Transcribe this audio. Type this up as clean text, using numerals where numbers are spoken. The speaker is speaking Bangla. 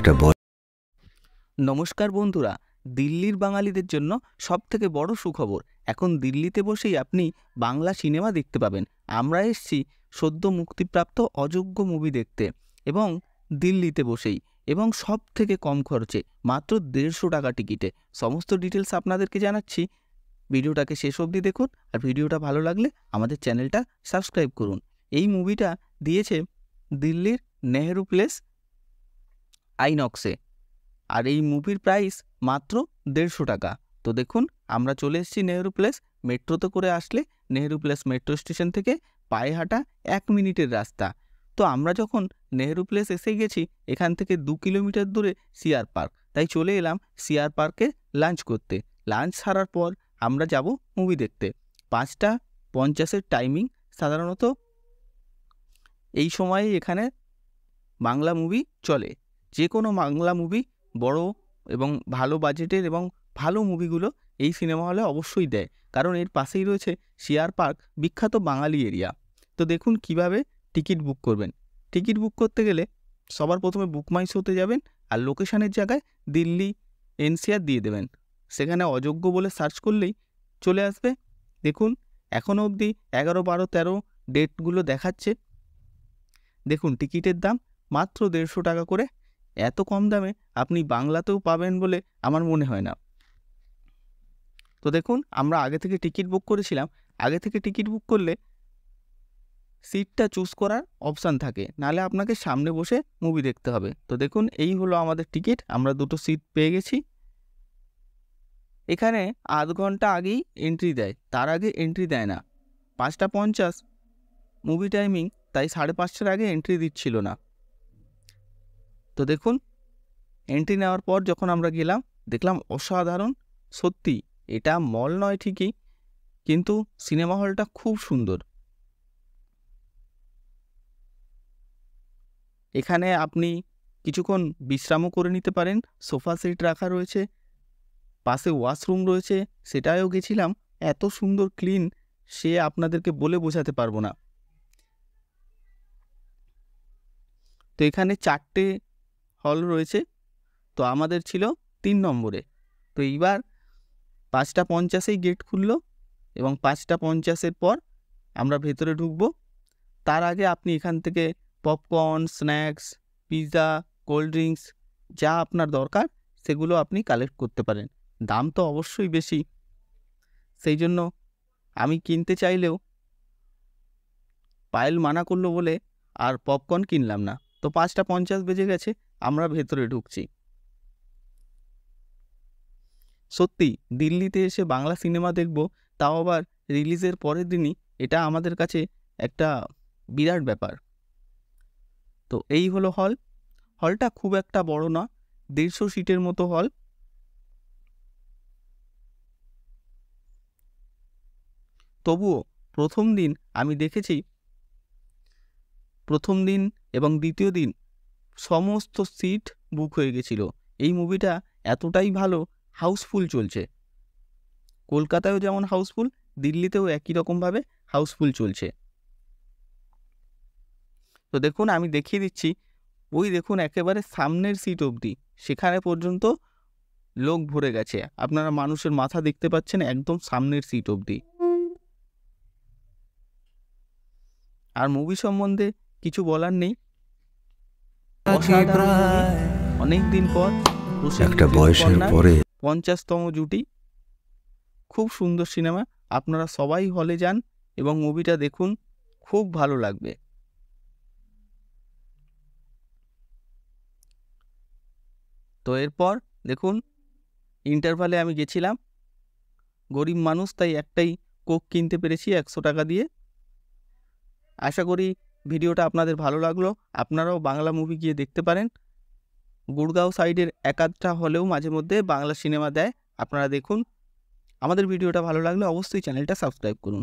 একটা নমস্কার বন্ধুরা, দিল্লির বাঙালিদের জন্য সবথেকে বড় সুখবর। এখন দিল্লিতে বসেই আপনি বাংলা সিনেমা দেখতে পাবেন। আমরা এসেছি সদ্য মুক্তিপ্রাপ্ত অযোগ্য মুভি দেখতে, এবং দিল্লিতে বসেই, এবং সব থেকে কম খরচে, মাত্র 150 টাকা টিকিটে। সমস্ত ডিটেলস আপনাদেরকে জানাচ্ছি। ভিডিওটাকে শেষ অবধি দেখুন, আর ভিডিওটা ভালো লাগলে আমাদের চ্যানেলটা সাবস্ক্রাইব করুন। এই মুভিটা দিয়েছে দিল্লির নেহেরু প্লেস আইনক্সে, আর এই মুভির প্রাইস মাত্র 150 টাকা। তো দেখুন, আমরা চলে এসেছি নেহেরু প্লেস। মেট্রোতে করে আসলে নেহেরু প্লেস মেট্রো স্টেশন থেকে পায়ে হাঁটা 1 মিনিটের রাস্তা। তো আমরা যখন নেহেরু প্লেস এসে গেছি, এখান থেকে 2 কিলোমিটার দূরে সিআর পার্ক, তাই চলে এলাম সিআর পার্কে লাঞ্চ করতে। লাঞ্চ সারার পর আমরা যাব মুভি দেখতে। 5:50 টাইমিং। সাধারণত এই সময়ে এখানে বাংলা মুভি চলে। যে কোনো বাংলা মুভি, বড় এবং ভালো বাজেটের এবং ভালো মুভিগুলো এই সিনেমা হলে অবশ্যই দেয়, কারণ এর পাশেই রয়েছে সিআর পার্ক, বিখ্যাত বাঙালি এরিয়া। তো দেখুন কিভাবে টিকিট বুক করবেন। টিকিট বুক করতে গেলে সবার প্রথমে বুক মাই শোতে যাবেন, আর লোকেশানের জায়গায় দিল্লি এনসিআর দিয়ে দেবেন। সেখানে অযোগ্য বলে সার্চ করলেই চলে আসবে। দেখুন, এখনও অবধি 11, 12, 13 ডেটগুলো দেখাচ্ছে। দেখুন, টিকিটের দাম মাত্র 150 টাকা করে। এত কম দামে আপনি বাংলাতেও পাবেন বলে আমার মনে হয় না। তো দেখুন, আমরা আগে থেকে টিকিট বুক করেছিলাম। আগে থেকে টিকিট বুক করলে সিটটা চুজ করার অপশান থাকে, নাহলে আপনাকে সামনে বসে মুভি দেখতে হবে। তো দেখুন, এই হলো আমাদের টিকিট। আমরা 2টো সিট পেয়ে গেছি। এখানে আধ ঘন্টা আগেই এন্ট্রি দেয়, তার আগে এন্ট্রি দেয় না। 5:50 মুভি টাইমিং, তাই 5:30টার আগে এন্ট্রি দিচ্ছিল না। তো দেখুন, এন্ট্রি নেওয়ার পর যখন আমরা গেলাম, দেখলাম অসাধারণ। সত্যি, এটা মল নয় ঠিকই, কিন্তু সিনেমা হলটা খুব সুন্দর। এখানে আপনি কিছুক্ষণ বিশ্রামও করে নিতে পারেন। সোফা সেট রাখা রয়েছে, পাশে ওয়াশরুম রয়েছে, সেটাও গেছিলাম। এত সুন্দর ক্লিন, সে আপনাদেরকে বলে বোঝাতে পারবো না। তো এখানে 4টে হল রয়েছে, তো আমাদের ছিল 3 নম্বরে। তো এইবার 5:50 গেট খুললো, এবং 5:50 পর আমরা ভেতরে ঢুকবো। তার আগে আপনি এখান থেকে popcorn, snacks, pizza, cold drinks, যা আপনার দরকার সেগুলো আপনি কালেক্ট করতে পারেন। দাম তো অবশ্যই বেশি, সেই জন্য আমি কিনতে চাইলেও পায়েল মানা করলো বলে আর পপকর্ন কিনলাম না। তো 5:50 বেজে গেছে, আমরা ভেতরে ঢুকছি। সত্যি, দিল্লিতে এসে বাংলা সিনেমা দেখব, তাও আবার রিলিজের পরের দিনই, এটা আমাদের কাছে একটা বিরাট ব্যাপার। তো এই হলো হল। হলটা খুব একটা বড় না, 150 সিটের মতো হল। তবুও প্রথম দিন আমি দেখেছি, প্রথম দিন এবং দ্বিতীয় দিন সমস্ত সিট বুক হয়ে গেছিল। এই মুভিটা এতটাই ভালো, হাউসফুল চলছে। কলকাতায়ও যেমন হাউসফুল, দিল্লিতেও একই রকমভাবে হাউসফুল চলছে। তো দেখুন, আমি দেখিয়ে দিচ্ছি। ওই দেখুন, একেবারে সামনের সিট অবধি, সেখানে পর্যন্ত লোক ভরে গেছে। আপনারা মানুষের মাথা দেখতে পাচ্ছেন, একদম সামনের সিট অবধি। আর মুভি সম্বন্ধে কিছু বলার নেই। অনেক দিন পর একটা বয়সের পরে 50তম জুটি। খুব সুন্দর সিনেমা। আপনারা সবাই হলে যান এবং মুভিটা দেখুন, খুব ভালো লাগবে। তো এরপর দেখুন, ইন্টারভালে আমি গেছিলাম, গরিব মানুষ, তাই একটাই কোক কিনতে পেরেছি 100 টাকা দিয়ে। আশা করি ভিডিওটা আপনাদের ভালো লাগলো। আপনারাও বাংলা মুভি গিয়ে দেখতে পারেন। গুড়গাঁও সাইডের একাধটা হলেও মাঝে মধ্যে বাংলা সিনেমা দেয়, আপনারা দেখুন। আমাদের ভিডিওটা ভালো লাগলে অবশ্যই চ্যানেলটা সাবস্ক্রাইব করুন।